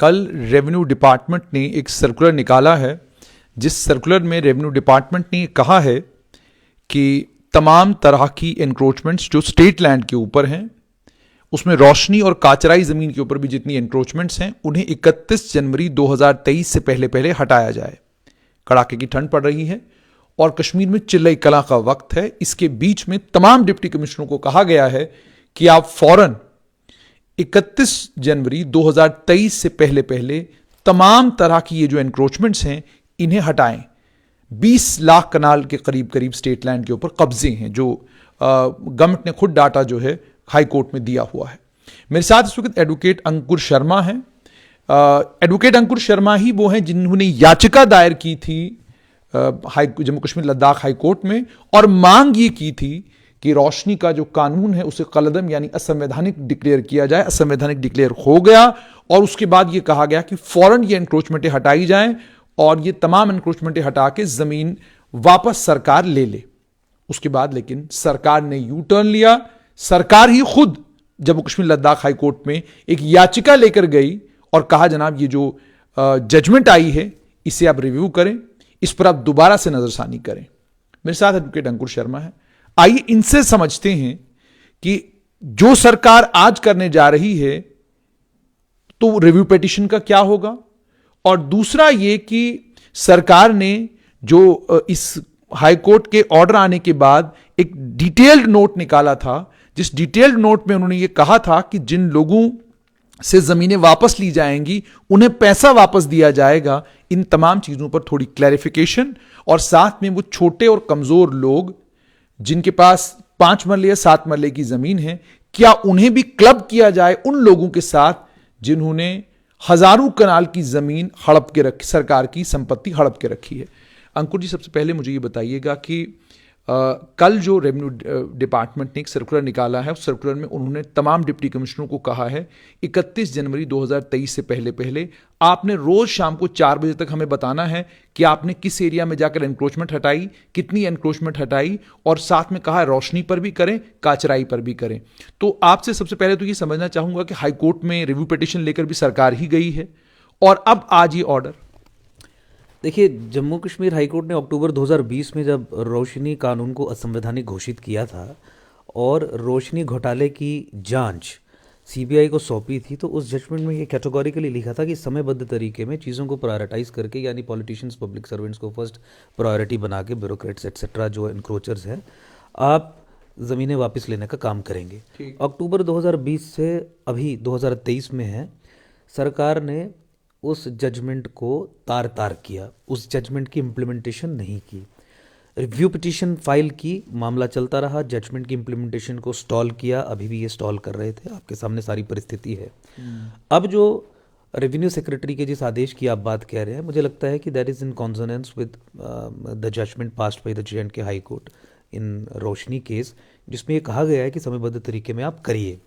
कल revenue department ने एक सर्कुलर निकाला है, जिस सर्कुलर में रेवेन्यू डिपार्टमेंट ने कहा है कि तमाम तरह की एनक्रोचमेंट्स जो स्टेट लैंड के ऊपर हैं, उसमें रोशनी और काचराई ज़मीन के ऊपर भी जितनी एनक्रोचमेंट्स हैं, उन्हें 31 जनवरी 2023 से पहले पहले हटाया जाए। कड़ाके की ठंड पड़ रही है और कश्मीर में चिल्लई कलां का वक्त है। इसके बीच में तमाम डिप्टी कमिश्नरों को कहा गया है कि आप फौरन 31 जनवरी 2023 से पहले पहले तमाम तरह की ये जो एनक्रोचमेंट्स हैं इन्हें हटाएं। 20 लाख कनाल के करीब करीब स्टेट लैंड के ऊपर कब्जे हैं, जो गवर्नमेंट ने खुद डाटा जो है हाई कोर्ट में दिया हुआ है। मेरे साथ इस वक्त एडवोकेट अंकुर शर्मा हैं। एडवोकेट अंकुर शर्मा ही वो हैं जिन्होंने याचिका दायर की थी जम्मू कश्मीर लद्दाख हाई कोर्ट में, और मांग ये की थी कि रोशनी का जो कानून है उसे कलअदम यानी असंवैधानिक डिक्लेयर किया जाए। असंवैधानिक डिक्लेयर हो गया और उसके बाद ये कहा गया कि फौरन ये एनक्रोचमेंटें हटाई जाएं और ये तमाम एनक्रोचमेंटें हटा के जमीन वापस सरकार ले ले। उसके बाद लेकिन सरकार ने यू टर्न लिया। सरकार ही खुद जम्मू कश्मीर लद्दाख हाई कोर्ट में एक याचिका लेकर गई और कहा जनाब ये जो जजमेंट आई है इसे आप रिव्यू करें, इस पर आप दोबारा से नजरसानी करें। मेरे साथ एडवोकेट अंकुर शर्मा है। आइए इनसे समझते हैं कि जो सरकार आज करने जा रही है तो रिव्यू पिटीशन का क्या होगा, और दूसरा ये कि सरकार ने जो इस हाई कोर्ट के ऑर्डर आने के बाद एक डिटेल्ड नोट निकाला था, जिस डिटेल्ड नोट में उन्होंने ये कहा था कि जिन लोगों से जमीनें वापस ली जाएंगी उन्हें पैसा वापस दिया जाएगा। इन तमाम चीजों पर थोड़ी क्लैरिफिकेशन, और साथ में वो छोटे और कमजोर लोग जिनके पास 5 मरले या 7 मरले की जमीन है, क्या उन्हें भी क्लब किया जाए उन लोगों के साथ जिन्होंने हजारों कनाल की जमीन हड़प के रखी, सरकार की संपत्ति हड़प के रखी है। अंकुर जी, सबसे पहले मुझे ये बताइएगा कि कल जो रेवेन्यू डिपार्टमेंट ने एक सर्कुलर निकाला है, उस सर्कुलर में उन्होंने तमाम डिप्टी कमिश्नरों को कहा है 31 जनवरी 2023 से पहले पहले आपने रोज शाम को 4 बजे तक हमें बताना है कि आपने किस एरिया में जाकर एनक्रोचमेंट हटाई, कितनी एनक्रोचमेंट हटाई, और साथ में कहा है रोशनी पर भी करें, काचराई पर भी करें। तो आपसे सबसे पहले तो ये समझना चाहूंगा कि हाई कोर्ट में रिव्यू पिटीशन लेकर भी सरकार ही गई है और अब आज ये ऑर्डर। देखिए, जम्मू कश्मीर हाईकोर्ट ने अक्टूबर 2020 में जब रोशनी कानून को असंवैधानिक घोषित किया था और रोशनी घोटाले की जांच सीबीआई को सौंपी थी, तो उस जजमेंट में ये कैटेगोरिकली लिखा था कि समयबद्ध तरीके में चीज़ों को प्रायोरिटाइज करके, यानी पॉलिटिशियंस, पब्लिक सर्वेंट्स को फर्स्ट प्रायोरिटी बना के, ब्यूरोक्रेट्स एक्सेट्रा जो एनक्रोचर्स हैं, आप ज़मीनें वापस लेने का काम करेंगे। अक्टूबर 2020 से अभी 2023 में है, सरकार ने उस जजमेंट को तार तार किया, उस जजमेंट की इम्प्लीमेंटेशन नहीं की। रिव्यू पिटीशन फाइल की, मामला चलता रहा, जजमेंट की इम्प्लीमेंटेशन को स्टॉल किया, अभी भी ये स्टॉल कर रहे थे, आपके सामने सारी परिस्थिति है। अब जो रेवेन्यू सेक्रेटरी के जिस आदेश की आप बात कह रहे हैं, मुझे लगता है कि that is in consonance with the judgement passed by the J&K high court in Roshni case, जिसमें ये कहा गया है कि समयबद्ध तरीके में आप करिए।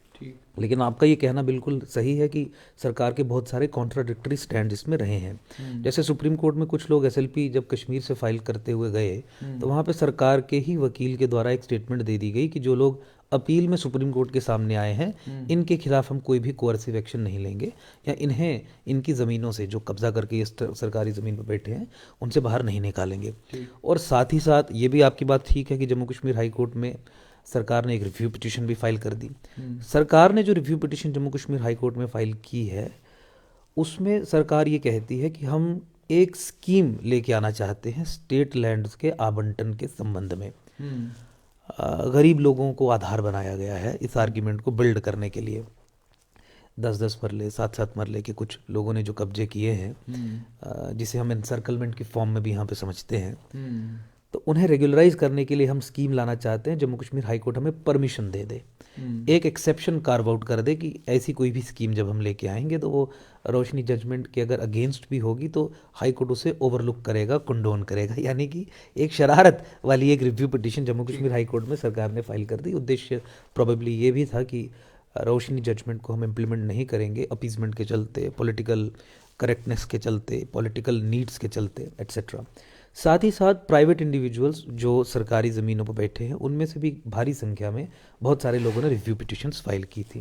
लेकिन आपका ये कहना बिल्कुल सही है कि सरकार के बहुत सारे कॉन्ट्राडिक्टरी स्टैंड इसमें रहे हैं। जैसे सुप्रीम कोर्ट में कुछ लोग SLP जब कश्मीर से फाइल करते हुए गए, तो वहाँ पे सरकार के ही वकील के द्वारा एक स्टेटमेंट दे दी गई कि जो लोग अपील में सुप्रीम कोर्ट के सामने आए हैं, इनके खिलाफ हम कोई भी कोअर्सिव एक्शन नहीं लेंगे, या इन्हें इनकी ज़मीनों से, जो कब्जा करके इस सरकारी ज़मीन पर बैठे हैं, उनसे बाहर नहीं निकालेंगे। और साथ ही साथ ये भी आपकी बात ठीक है कि जम्मू कश्मीर हाई कोर्ट में सरकार ने एक रिव्यू पिटीशन भी फाइल कर दी। सरकार ने जो review petition Jammu Kashmir high court में फाइल की है, उसमें सरकार ये कहती है कि हम एक स्कीम लेके आना चाहते हैं स्टेट लैंड्स के आवंटन के संबंध में। गरीब लोगों को आधार बनाया गया है इस आर्ग्यूमेंट को बिल्ड करने के लिए। 10-10 मरले, 7-7 मरले के कुछ लोगों ने जो कब्जे किए हैं, जिसे हम एनसर्कलमेंट के फॉर्म में भी यहाँ पे समझते हैं, तो उन्हें रेगुलराइज करने के लिए हम स्कीम लाना चाहते हैं। जम्मू कश्मीर हाई कोर्ट हमें परमिशन दे दे, एक एक्सेप्शन कार्व आउट कर दे कि ऐसी कोई भी स्कीम जब हम लेके आएंगे तो वो रोशनी जजमेंट के अगर अगेंस्ट भी होगी तो हाई कोर्ट उसे ओवरलुक करेगा, कंडोन करेगा। यानी कि एक शरारत वाली एक review petition Jammu Kashmir high court में सरकार ने फाइल कर दी। उद्देश्य प्रोबेबली ये भी था कि रोशनी जजमेंट को हम इम्प्लीमेंट नहीं करेंगे अपीजमेंट के चलते, पॉलिटिकल करेक्टनेस के चलते, पॉलिटिकल नीड्स के चलते, एट्सेट्रा। साथ ही साथ प्राइवेट इंडिविजुअल्स जो सरकारी ज़मीनों पर बैठे हैं, उनमें से भी भारी संख्या में बहुत सारे लोगों ने रिव्यू पिटीशंस फाइल की थी।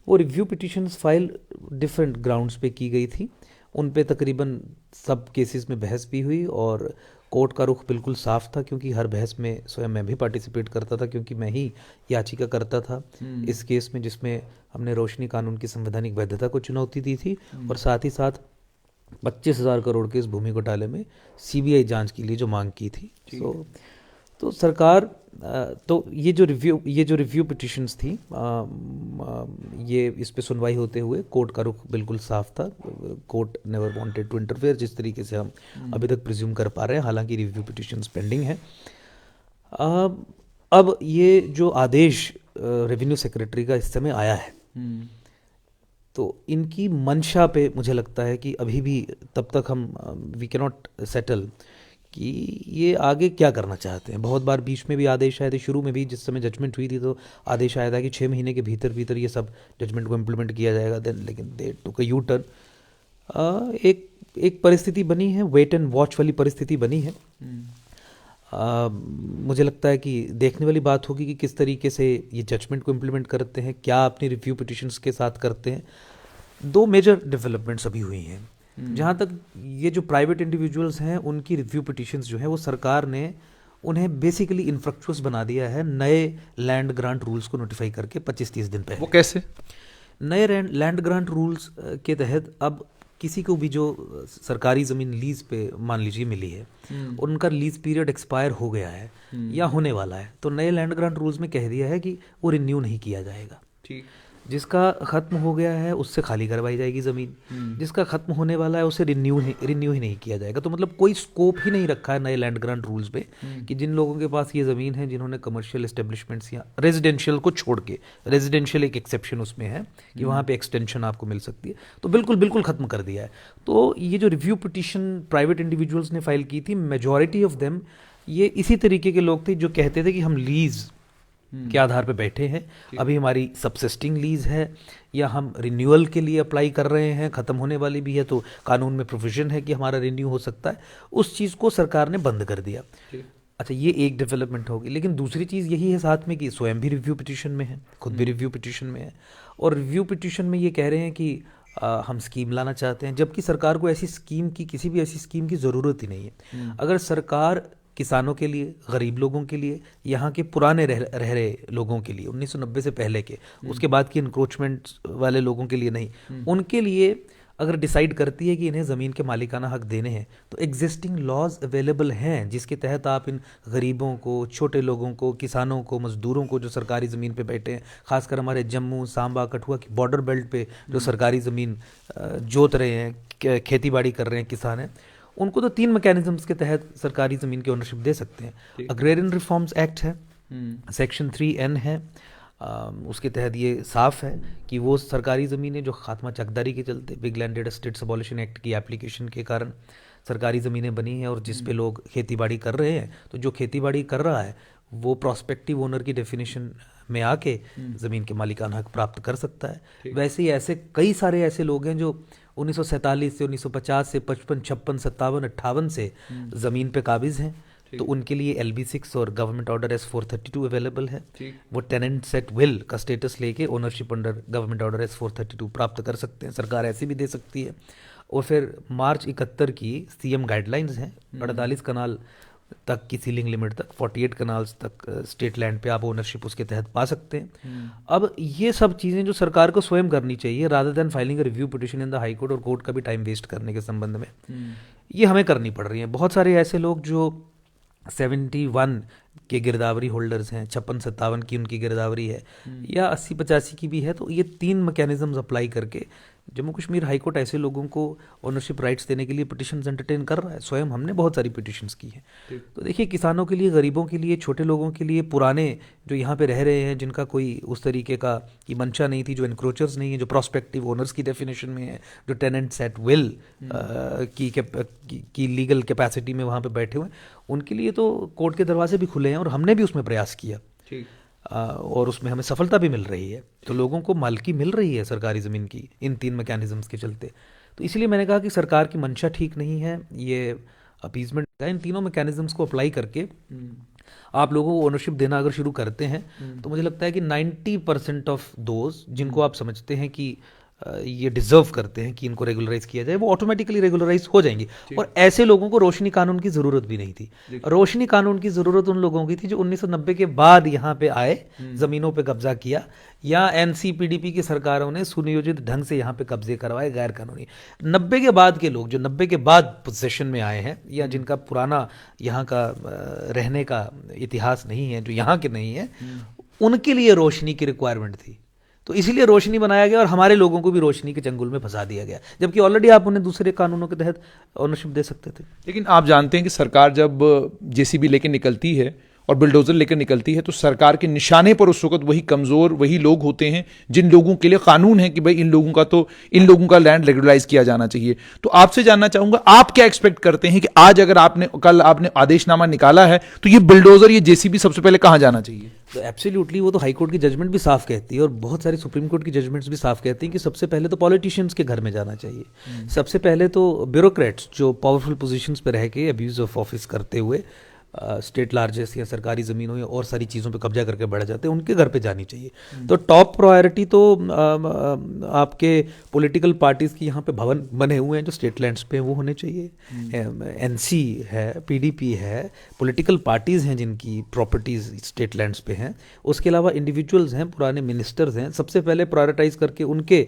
वो review petitions file different grounds पे की गई थी। उन पे तकरीबन सब केसेस में बहस भी हुई और कोर्ट का रुख बिल्कुल साफ था, क्योंकि हर बहस में स्वयं मैं भी पार्टिसिपेट करता था, क्योंकि मैं ही याचिका करता था इस केस में, जिसमें हमने रोशनी कानून की संवैधानिक वैधता को चुनौती दी थी और साथ ही साथ 25,000 करोड़ के इस भूमि घोटाले में सीबीआई जांच के लिए जो मांग की थी। तो सरकार तो ये जो रिव्यू पिटिशंस थी, ये इस पे सुनवाई होते हुए कोर्ट का रुख बिल्कुल साफ था। Court never wanted to interfere, जिस तरीके से हम अभी तक प्रिज्यूम कर पा रहे हैं, हालांकि रिव्यू पिटिशंस पेंडिंग है। अब ये जो आदेश रेवेन्यू सेक्रेटरी का इस समय आया है, तो इनकी मंशा पे मुझे लगता है कि अभी भी तब तक हम वी कैन नॉट सेटल कि ये आगे क्या करना चाहते हैं। बहुत बार बीच में भी आदेश आए थे, शुरू में भी जिस समय जजमेंट हुई थी तो आदेश आया था कि 6 महीने के भीतर भीतर ये सब जजमेंट को इम्प्लीमेंट किया जाएगा। देन लेकिन दे टुक अ यू टर्न। एक परिस्थिति बनी है, वेट एंड वॉच वाली परिस्थिति बनी है। मुझे लगता है कि देखने वाली बात होगी कि किस तरीके से ये जजमेंट को इम्प्लीमेंट करते हैं, क्या अपनी रिव्यू पिटिशंस के साथ करते हैं। 2 मेजर डेवलपमेंट्स अभी हुई हैं। जहाँ तक ये जो प्राइवेट इंडिविजुअल्स हैं, उनकी रिव्यू पिटिशंस जो है वो सरकार ने उन्हें बेसिकली इन्फ्रक्चुअस बना दिया है नए लैंड ग्रांट रूल्स को नोटिफाई करके 25-30 दिन पहले। वो कैसे? नए लैंड ग्रांट रूल्स के तहत अब किसी को भी जो सरकारी ज़मीन लीज पे मान लीजिए मिली है, उनका लीज पीरियड एक्सपायर हो गया है या होने वाला है, तो नए लैंड ग्रांट रूल्स में कह दिया है कि वो रिन्यू नहीं किया जाएगा। ठीक। जिसका ख़त्म हो गया है उससे खाली करवाई जाएगी ज़मीन, जिसका ख़त्म होने वाला है उसे रिन्यू ही नहीं किया जाएगा। तो मतलब कोई स्कोप ही नहीं रखा है नए लैंड ग्रांट रूल्स पे कि जिन लोगों के पास ये ज़मीन है, जिन्होंने कमर्शियल एस्टेब्लिशमेंट्स या रेजिडेंशियल को छोड़ के, रेजिडेंशियल एक एक्सेप्शन उसमें है कि वहाँ पे एक्सटेंशन आपको मिल सकती है, तो बिल्कुल ख़त्म कर दिया है। तो ये जो रिव्यू पिटिशन प्राइवेट इंडिविजुअल्स ने फाइल की थी, मेजॉरिटी ऑफ देम ये इसी तरीके के लोग थे जो कहते थे कि हम लीज़ के आधार पे बैठे हैं, अभी हमारी सबसिस्टिंग लीज है या हम रिन्यूअल के लिए अप्लाई कर रहे हैं, ख़त्म होने वाली भी है तो कानून में प्रोविजन है कि हमारा रिन्यू हो सकता है। उस चीज़ को सरकार ने बंद कर दिया। अच्छा, ये एक डेवलपमेंट होगी। लेकिन दूसरी चीज़ यही है साथ में कि स्वयं भी रिव्यू पिटिशन में है, खुद भी रिव्यू पिटिशन में है, और रिव्यू पिटिशन में ये कह रहे हैं कि हम स्कीम लाना चाहते हैं, जबकि सरकार को ऐसी स्कीम की, किसी भी ऐसी स्कीम की ज़रूरत ही नहीं है। अगर सरकार किसानों के लिए, गरीब लोगों के लिए, यहाँ के पुराने रह रहे लोगों के लिए, 1990 से पहले के, उसके बाद की इंक्रोचमेंट वाले लोगों के लिए नहीं, उनके लिए अगर डिसाइड करती है कि इन्हें ज़मीन के मालिकाना हक देने हैं, तो एग्जिस्टिंग लॉज अवेलेबल हैं जिसके तहत आप इन गरीबों को, छोटे लोगों को, किसानों को, मजदूरों को जो सरकारी ज़मीन पे बैठे हैं, खासकर हमारे जम्मू, सांबा, कठुआ की बॉर्डर बेल्ट पे जो सरकारी ज़मीन जोत रहे हैं, खेती बाड़ी कर रहे हैं किसान हैं, उनको तो 3 मैकेनिज्म्स के तहत सरकारी ज़मीन की ओनरशिप दे सकते हैं। अग्रेरियन रिफॉर्म्स एक्ट है, सेक्शन 3N है, उसके तहत ये साफ है कि वो सरकारी ज़मीनें जो खात्मा चकदारी के चलते, big landed estates abolition act की एप्लीकेशन के कारण सरकारी ज़मीनें बनी हैं और जिस पे लोग खेती बाड़ी कर रहे हैं, तो जो खेती बाड़ी कर रहा है वो प्रॉस्पेक्टिव ओनर की डेफिनेशन में आके ज़मीन के मालिकाना हक प्राप्त कर सकता है। वैसे ही ऐसे कई सारे ऐसे लोग हैं जो 1947 से 1950 से 55, 56, 57, 58 से ज़मीन पे काबिज़ हैं, तो उनके लिए LB6 और गवर्नमेंट ऑर्डर S432 अवेलेबल है। वो टेनेंट सेट विल का स्टेटस लेके ownership under government order S432 प्राप्त कर सकते हैं। सरकार ऐसे भी दे सकती है। और फिर मार्च 71 की CM गाइडलाइंस हैं, 48 कनाल तक की सीलिंग लिमिट तक, 48 कनाल्स तक स्टेट लैंड पे आप ओनरशिप उसके तहत पा सकते हैं। अब ये सब चीज़ें जो सरकार को स्वयं करनी चाहिए, rather than filing a review petition in the high court और कोर्ट का भी टाइम वेस्ट करने के संबंध में, ये हमें करनी पड़ रही है। बहुत सारे ऐसे लोग जो 71 के गिरदावरी होल्डर्स हैं, 56-57 की उनकी गिरदावरी है या 80-85 की भी है, तो ये 3 मैकेनिज्म्स अप्लाई करके जम्मू कश्मीर हाई कोर्ट ऐसे लोगों को ओनरशिप राइट्स देने के लिए पिटिशंस एंटरटेन कर रहा है। स्वयं हमने बहुत सारी पिटिशंस की हैं। तो देखिए, किसानों के लिए, गरीबों के लिए, छोटे लोगों के लिए, पुराने जो यहाँ पे रह रहे हैं, जिनका कोई उस तरीके का की मंशा नहीं थी, जो एनक्रोचर्स नहीं है, जो प्रॉस्पेक्टिव ओनर्स की डेफिनेशन में है, जो टेनेंट्स एट विल की लीगल कैपेसिटी में वहाँ पे बैठे हुए हैं, उनके लिए तो कोर्ट के दरवाजे भी खुले हैं और हमने भी उसमें प्रयास किया और उसमें हमें सफलता भी मिल रही है। तो लोगों को मालकी मिल रही है सरकारी ज़मीन की इन 3 मैकेनिज्म्स के चलते। तो इसलिए मैंने कहा कि सरकार की मंशा ठीक नहीं है, ये अपीजमेंट है। इन तीनों मैकेनिज्म्स को अप्लाई करके आप लोगों को ओनरशिप देना अगर शुरू करते हैं, तो मुझे लगता है कि 90% ऑफ दोज जिनको आप समझते हैं कि ये डिजर्व करते हैं कि इनको रेगुलराइज किया जाए, वो ऑटोमेटिकली रेगुलराइज हो जाएंगी। और ऐसे लोगों को रोशनी कानून की ज़रूरत भी नहीं थी। रोशनी कानून की ज़रूरत उन लोगों की थी जो 1990 के बाद यहाँ पे आए, ज़मीनों पे कब्जा किया, या एनसी-पीडीपी की सरकारों ने सुनियोजित ढंग से यहाँ पे कब्जे करवाए गैर कानूनी। 90 के बाद के लोग जो 90 के बाद पोजीशन में आए हैं, या जिनका पुराना यहाँ का रहने का इतिहास नहीं है, जो यहाँ के नहीं है, उनके लिए रोशनी की रिक्वायरमेंट थी। तो इसीलिए रोशनी बनाया गया और हमारे लोगों को भी रोशनी के चंगुल में फंसा दिया गया, जबकि ऑलरेडी आप उन्हें दूसरे कानूनों के तहत ओनरशिप दे सकते थे। लेकिन आप जानते हैं कि सरकार जब जेसीबी लेकर निकलती है और बुलडोजर लेकर निकलती है तो सरकार के निशाने पर उस वक्त वही कमजोर, वही लोग होते हैं जिन लोगों के लिए कानून है कि भाई इन लोगों का लैंड रेगुलराइज किया जाना चाहिए। तो आपसे जानना चाहूंगा, आप क्या एक्सपेक्ट करते हैं कि आज अगर कल आपने आदेशनामा निकाला है तो ये बुलडोजर, ये जेसीबी सबसे पहले कहां जाना चाहिए? तो एब्सोल्युटली, वो तो हाई कोर्ट की जजमेंट भी साफ कहती है और बहुत सारी सुप्रीम कोर्ट की जजमेंट्स भी साफ कहती हैं कि सबसे पहले तो पॉलिटिशियंस के घर में जाना चाहिए। सबसे पहले तो ब्यूरोक्रेट्स जो पावरफुल पोजीशंस पे रह के अब्यूज ऑफ ऑफिस करते हुए स्टेट लार्जेस्ट या सरकारी ज़मीनों या और सारी चीज़ों पे कब्जा करके बढ़ जाते हैं, उनके घर पे जानी चाहिए। तो टॉप प्रायोरिटी तो आपके पॉलिटिकल पार्टीज़ की यहाँ पे भवन बने हुए हैं जो स्टेट लैंड्स पे वो होने चाहिए। एनसी है, पीडीपी है, पॉलिटिकल पार्टीज़ हैं जिनकी प्रॉपर्टीज़ स्टेट लैंड्स पे हैं। उसके अलावा इंडिविजुअल्स हैं, पुराने मिनिस्टर्स हैं, सबसे पहले प्रायोरिटाइज करके उनके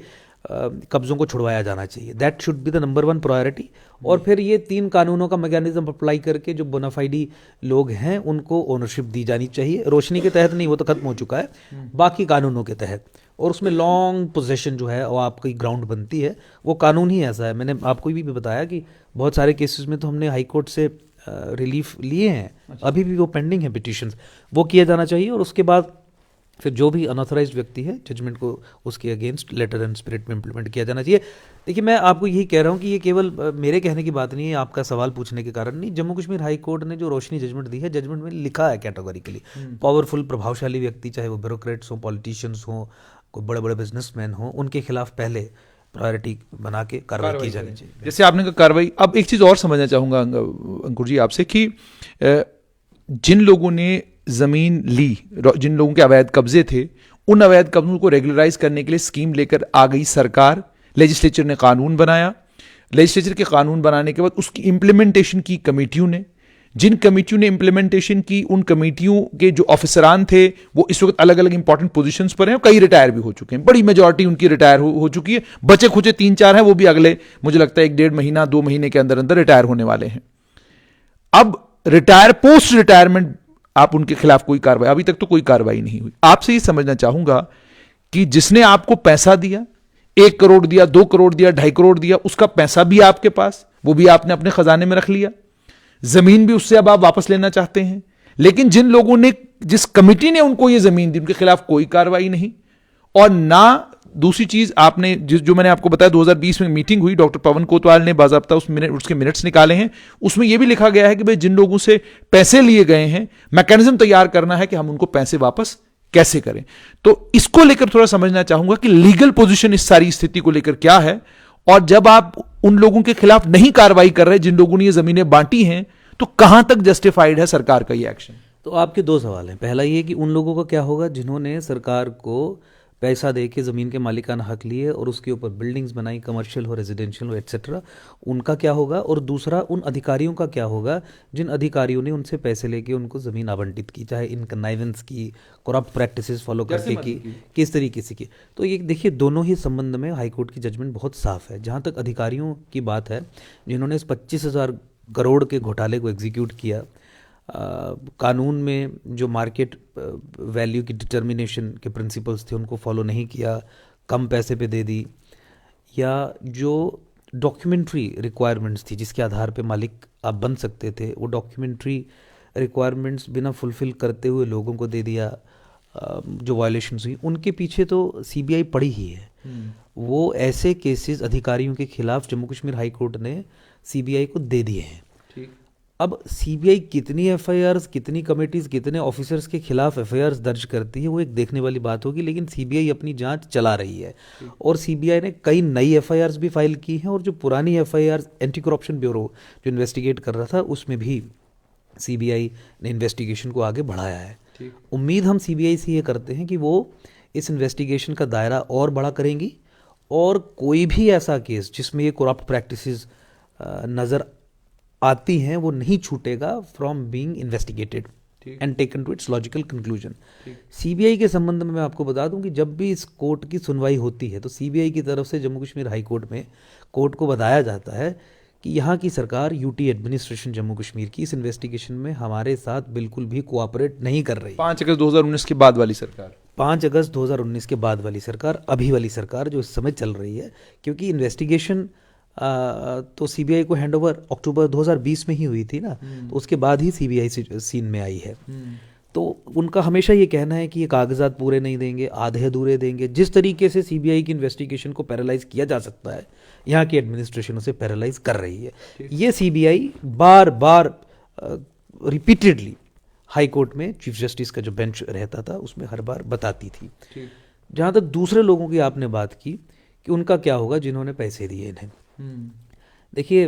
कब्जों को छुड़वाया जाना चाहिए। That should be the number 1 priority. और फिर ये 3 कानूनों का मैकेनिज्म अप्लाई करके जो बोनाफाइडी लोग हैं उनको ओनरशिप दी जानी चाहिए। रोशनी के तहत नहीं, वो तो खत्म हो चुका है, बाकी कानूनों के तहत। और उसमें लॉन्ग पोजेशन जो है वो आपकी ग्राउंड बनती है, वो कानून ही ऐसा है। मैंने आपको भी बताया कि बहुत सारे केसेस में तो हमने हाई कोर्ट से रिलीफ लिए हैं, अभी भी वो पेंडिंग है पिटिशंस, वो किया जाना चाहिए। और उसके बाद फिर जो भी अनऑथराइज्ड व्यक्ति है जजमेंट को उसके अगेंस्ट लेटर एंड स्पिरिट में इंप्लीमेंट किया जाना चाहिए। देखिए, मैं आपको यही कह रहा हूँ कि ये केवल मेरे कहने की बात नहीं है, आपका सवाल पूछने के कारण नहीं। जम्मू कश्मीर हाई कोर्ट ने जो रोशनी जजमेंट दी है, जजमेंट में लिखा है कैटेगोरिकली पावरफुल प्रभावशाली व्यक्ति, चाहे वो ब्यूरोक्रेट्स हों, पॉलिटिशियंस हों, कोई बड़े बड़े बिजनेसमैन हों, उनके खिलाफ पहले प्रायोरिटी बना के कार्रवाई की जानी चाहिए। जैसे आपने कहा कार्रवाई, अब एक चीज़ और समझना चाहूँगा अंकुर जी आपसे कि जिन लोगों ने ज़मीन ली, जिन लोगों के अवैध कब्जे थे, उन अवैध कब्जों को रेगुलराइज करने के लिए स्कीम लेकर आ गई सरकार। लेजिस्लेचर ने कानून बनाया। लेजिस्लेचर के कानून बनाने के बाद उसकी इम्प्लीमेंटेशन की कमेटियों ने, जिन कमेटियों ने इम्प्लीमेंटेशन की, उन कमेटियों के जो ऑफिसरान थे वो इस वक्त अलग अलग इंपॉर्टेंट पोजीशंस पर हैं, कई रिटायर भी हो चुके हैं, बड़ी मेजॉरिटी उनकी रिटायर हो चुकी है। बचे खुचे 3-4 हैं, वो भी अगले मुझे लगता है 1-1.5 महीना 2 महीने के अंदर अंदर रिटायर होने वाले हैं। अब पोस्ट रिटायरमेंट आप उनके खिलाफ कोई कार्रवाई, अभी तक तो कोई कार्रवाई नहीं हुई। आपसे ये समझना चाहूंगा कि जिसने आपको पैसा दिया, 1 करोड़ दिया, 2 करोड़ दिया, 2.5 करोड़ दिया, उसका पैसा भी आपके पास, वो भी आपने अपने खजाने में रख लिया, जमीन भी उससे अब आप वापस लेना चाहते हैं। लेकिन जिन लोगों ने, जिस कमिटी ने उनको ये जमीन दी, उनके खिलाफ कोई कार्रवाई नहीं। और ना दूसरी चीज आपने जो मैंने आपको बताया, 2020 में मीटिंग हुई, डॉक्टर पवन कोतवाल ने बाज़ाब्ता उसके मिनट्स निकाले हैं, उसमें यह भी लिखा गया है कि भाई जिन लोगों से पैसे लिए गए हैं, मैकेनिज्म तैयार करना है कि हम उनको पैसे वापस कैसे करें। तो इसको लेकर थोड़ा समझना चाहूंगा कि लीगल पोजीशन इस सारी स्थिति को लेकर क्या है, और जब आप उन लोगों के खिलाफ नहीं कार्रवाई कर रहे जिन लोगों ने ये जमीनें बांटी हैं, तो कहां तक जस्टिफाइड है सरकार का ये एक्शन? तो आपके 2 सवाल हैं। पहला ये कि उन लोगों का क्या होगा जिन्होंने सरकार को पैसा दे के ज़मीन के मालिकाना हक लिए और उसके ऊपर बिल्डिंग्स बनाई, कमर्शियल हो, रेजिडेंशियल हो, एट्सेट्रा, उनका क्या होगा? और दूसरा, उन अधिकारियों का क्या होगा जिन अधिकारियों ने उनसे पैसे लेके उनको ज़मीन आवंटित की, चाहे इन कन्नाइवेंस की, करप्ट प्रैक्टिसेस फॉलो करके की, किस तरीके से की। तो ये देखिए, दोनों ही संबंध में हाईकोर्ट की जजमेंट बहुत साफ है। जहाँ तक अधिकारियों की बात है जिन्होंने इस 25,000 करोड़ के घोटाले को एग्जीक्यूट किया, कानून में जो मार्केट वैल्यू की डिटर्मिनेशन के प्रिंसिपल्स थे उनको फॉलो नहीं किया, कम पैसे पे दे दी, या जो डॉक्यूमेंट्री रिक्वायरमेंट्स थी जिसके आधार पे मालिक आप बन सकते थे, वो डॉक्यूमेंट्री रिक्वायरमेंट्स बिना फुलफिल करते हुए लोगों को दे दिया, जो वायलेशंस हुई, उनके पीछे तो सीबीआई पड़ी ही है। वो ऐसे केसेस अधिकारियों के खिलाफ जम्मू कश्मीर हाई कोर्ट ने सीबीआई को दे दिए हैं। अब सीबीआई कितनी एफआईआर्स, कितनी कमेटीज, कितने ऑफिसर्स के खिलाफ एफआईआर्स दर्ज करती है वो एक देखने वाली बात होगी, लेकिन सीबीआई अपनी जांच चला रही है। और सीबीआई ने कई नई एफआईआर्स भी फाइल की हैं, और जो पुरानी एफआईआर्स एंटी करप्शन ब्यूरो जो इन्वेस्टिगेट कर रहा था उसमें भी सीबीआई ने इन्वेस्टिगेशन को आगे बढ़ाया है। उम्मीद हम सीबीआई से ये करते हैं कि वो इस इन्वेस्टिगेशन का दायरा और बड़ा करेंगी और कोई भी ऐसा केस जिसमें ये करप्ट प्रैक्टिसेस नज़र आती हैं वो नहीं छूटेगा from being investigated and taken to its logical conclusion. CBI के संबंध में मैं आपको बता दूं कि जब भी इस कोर्ट की सुनवाई होती है तो सीबीआई की तरफ से जम्मू कश्मीर हाई कोर्ट में कोर्ट को बताया जाता है कि यहाँ की सरकार यूटी एडमिनिस्ट्रेशन जम्मू कश्मीर की इस इन्वेस्टिगेशन में हमारे साथ बिल्कुल भी कोऑपरेट नहीं कर रही। 5 अगस्त 2019 के बाद वाली सरकार, 5 अगस्त 2019 के बाद वाली सरकार, अभी वाली सरकार जो इस समय चल रही है, क्योंकि इन्वेस्टिगेशन तो सीबीआई को हैंडओवर अक्टूबर 2020 में ही हुई थी ना, तो उसके बाद ही सीबीआई सीन में आई है। तो उनका हमेशा ये कहना है कि ये कागजात पूरे नहीं देंगे, आधे अधूरे देंगे। जिस तरीके से सीबीआई की इन्वेस्टिगेशन को पैरालाइज किया जा सकता है, यहाँ की एडमिनिस्ट्रेशन उसे पैरालाइज कर रही है। ये सीबीआई बार बार रिपीटेडली हाई कोर्ट में चीफ जस्टिस का जो बेंच रहता था उसमें हर बार बताती थी। जहाँ तक दूसरे लोगों की आपने बात की कि उनका क्या होगा जिन्होंने पैसे दिए इन्हें, देखिए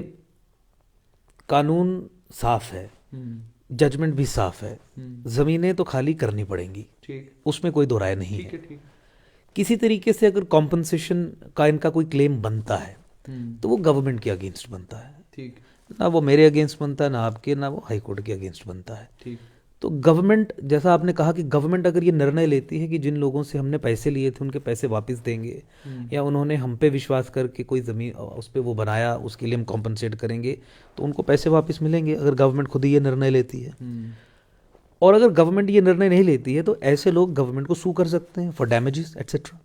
कानून साफ है, जजमेंट भी साफ है, जमीनें तो खाली करनी पड़ेंगी, उसमें कोई दो राय नहीं है। किसी तरीके से अगर कॉम्पनसेशन का इनका कोई क्लेम बनता है तो वो गवर्नमेंट के अगेंस्ट बनता है, ना वो मेरे अगेंस्ट बनता है, ना आपके, ना वो हाई कोर्ट के अगेंस्ट बनता है। तो गवर्नमेंट, जैसा आपने कहा कि गवर्नमेंट अगर ये निर्णय लेती है कि जिन लोगों से हमने पैसे लिए थे उनके पैसे वापस देंगे, या उन्होंने हम पे विश्वास करके कोई ज़मीन उस पर वो बनाया उसके लिए हम कॉम्पनसेट करेंगे, तो उनको पैसे वापस मिलेंगे अगर गवर्नमेंट खुद ही ये निर्णय लेती है। और अगर गवर्नमेंट ये निर्णय नहीं लेती है तो ऐसे लोग गवर्नमेंट को सू कर सकते हैं फॉर डैमेजेस एटसेट्रा।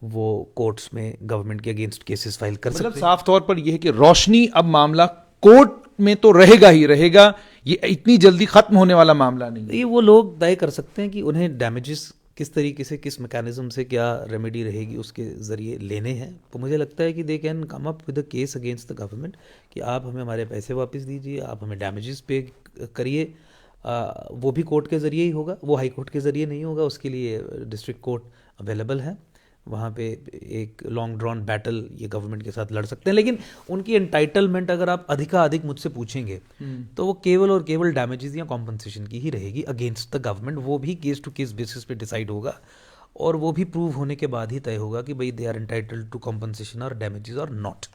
वो कोर्ट्स में गवर्नमेंट के अगेंस्ट केसेस फाइल कर सकते हैं। साफ तौर पर यह है कि रोशनी अब मामला कोर्ट में तो रहेगा ही रहेगा, ये इतनी जल्दी खत्म होने वाला मामला नहीं है। ये वो लोग तय कर सकते हैं कि उन्हें डैमेजेस किस तरीके से, किस मैकेनिज्म से क्या रेमेडी रहेगी उसके ज़रिए लेने हैं। तो मुझे लगता है कि they can come up with a case against the government कि आप हमें हमारे पैसे वापस दीजिए, आप हमें डैमेजेस पे करिए। वो भी कोर्ट के ज़रिए ही होगा, वो हाई कोर्ट के ज़रिए नहीं होगा। उसके लिए डिस्ट्रिक्ट कोर्ट अवेलेबल है, वहाँ पे एक लॉन्ग ड्रॉन बैटल ये गवर्नमेंट के साथ लड़ सकते हैं। लेकिन उनकी एंटाइटलमेंट अगर आप अधिकाधिक मुझसे पूछेंगे तो वो केवल और केवल डैमेजेस या कॉम्पनसेशन की ही रहेगी अगेंस्ट द गवर्नमेंट। वो भी केस टू केस बेसिस पे डिसाइड होगा और वो भी प्रूव होने के बाद ही तय होगा कि भाई they are entitled to compensation और डैमेजेस और नॉट।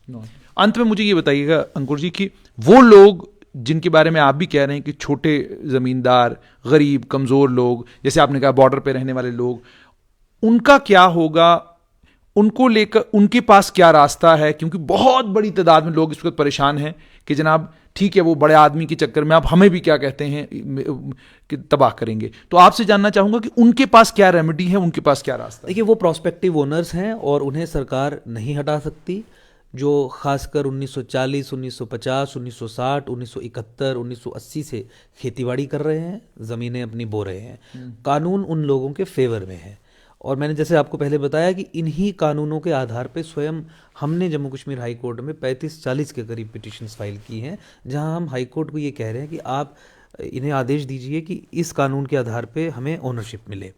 अंत में मुझे ये बताइएगा अंकुर जी कि वो लोग जिनके बारे में आप भी कह रहे हैं कि छोटे ज़मींदार, गरीब, कमज़ोर लोग, जैसे आपने कहा बॉर्डर पे रहने वाले लोग, उनका क्या होगा? उनको लेकर उनके पास क्या रास्ता है? क्योंकि बहुत बड़ी तादाद में लोग इस वक्त परेशान हैं कि जनाब ठीक है वो बड़े आदमी के चक्कर में आप हमें भी क्या कहते हैं कि तबाह करेंगे। तो आपसे जानना चाहूंगा कि उनके पास क्या रेमेडी है, उनके पास क्या रास्ता है? देखिए वो प्रोस्पेक्टिव ओनर्स हैं और उन्हें सरकार नहीं हटा सकती, जो खासकर 1940, 1950, 1960, 1971, 1980 से खेतीबाड़ी कर रहे हैं, ज़मीनें अपनी बो रहे हैं। कानून उन लोगों के फेवर में है और मैंने जैसे आपको पहले बताया कि इन्हीं कानूनों के आधार पे स्वयं हमने जम्मू कश्मीर हाई कोर्ट में 35-40 के करीब पिटिशन्स फाइल की हैं, जहां हम हाई कोर्ट को ये कह रहे हैं कि आप इन्हें आदेश दीजिए कि इस कानून के आधार पे हमें ओनरशिप मिले।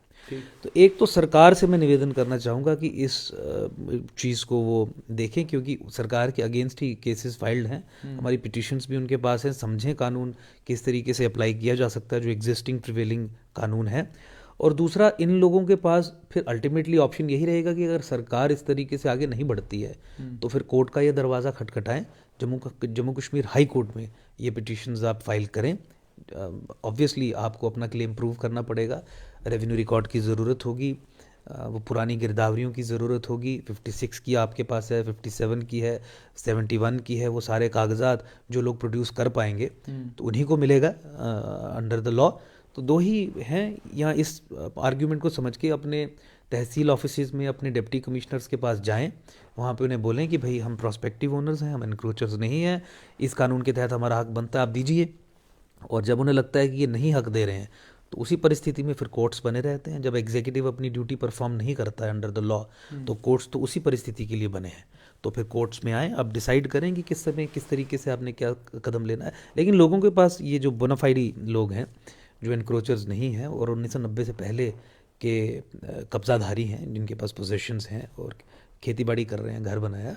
तो एक तो सरकार से मैं निवेदन करना चाहूँगा कि इस चीज़ को वो देखें, क्योंकि सरकार के अगेंस्ट ही केसेस फाइल्ड हैं, हमारी पिटिशन्स भी उनके पास हैं, समझें कानून किस तरीके से अप्लाई किया जा सकता है जो एग्जिस्टिंग प्रिवेलिंग कानून है। और दूसरा, इन लोगों के पास फिर अल्टीमेटली ऑप्शन यही रहेगा कि अगर सरकार इस तरीके से आगे नहीं बढ़ती है तो फिर कोर्ट का ये दरवाज़ा खटखटाएं, जम्मू कश्मीर हाई कोर्ट में ये पिटिशन्स आप फाइल करें। ऑब्वियसली आपको अपना क्लेम प्रूव करना पड़ेगा, रेवेन्यू रिकॉर्ड की ज़रूरत होगी, वो पुरानी गिरदावरियों की ज़रूरत होगी, 56 की आपके पास है, 57 की है, 71 की है, वो सारे कागजात जो लोग प्रोड्यूस कर पाएंगे तो उन्हीं को मिलेगा अंडर द लॉ। तो दो ही हैं यहाँ, इस आर्ग्यूमेंट को समझ के अपने तहसील ऑफिस में अपने डिप्टी कमिश्नर्स के पास जाएं, वहाँ पे उन्हें बोलें कि भाई हम प्रोस्पेक्टिव ओनर्स हैं, हम एनक्रोचर्स नहीं हैं, इस कानून के तहत हमारा हक बनता है, आप दीजिए। और जब उन्हें लगता है कि ये नहीं हक दे रहे हैं तो उसी परिस्थिति में फिर कोर्ट्स बने रहते हैं। जब एग्जीक्यूटिव अपनी ड्यूटी परफॉर्म नहीं करता है अंडर द लॉ तो कोर्ट्स तो उसी परिस्थिति के लिए बने हैं। तो फिर कोर्ट्स में आए, अब डिसाइड करें कि किस समय किस तरीके से आपने क्या कदम लेना है। लेकिन लोगों के पास ये जो बोनाफाइडी लोग हैं जो एनक्रोचर्स नहीं हैं और 1990 से पहले के कब्जाधारी हैं, जिनके पास पोजेशंस हैं और खेतीबाड़ी कर रहे हैं, घर बनाया,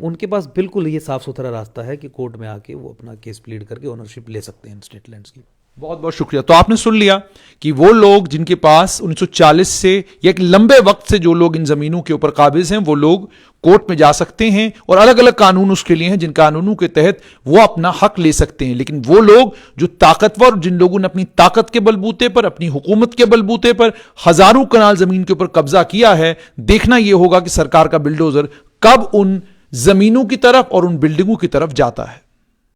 उनके पास बिल्कुल ये साफ़ सुथरा रास्ता है कि कोर्ट में आके वो अपना केस प्लीड करके ओनरशिप ले सकते हैं स्टेट लैंड्स की। बहुत बहुत शुक्रिया। तो आपने सुन लिया कि वो लोग जिनके पास 1940 से या एक लंबे वक्त से जो लोग इन जमीनों के ऊपर काबिज हैं, वो लोग कोर्ट में जा सकते हैं और अलग अलग कानून उसके लिए हैं जिन कानूनों के तहत वो अपना हक ले सकते हैं। लेकिन वो लोग जो ताकतवर, जिन लोगों ने अपनी ताकत के बलबूते पर, अपनी हुकूमत के बलबूते पर हजारों कनाल जमीन के ऊपर कब्जा किया है, देखना यह होगा कि सरकार का बिल्डोजर कब उन जमीनों की तरफ और उन बिल्डिंगों की तरफ जाता है।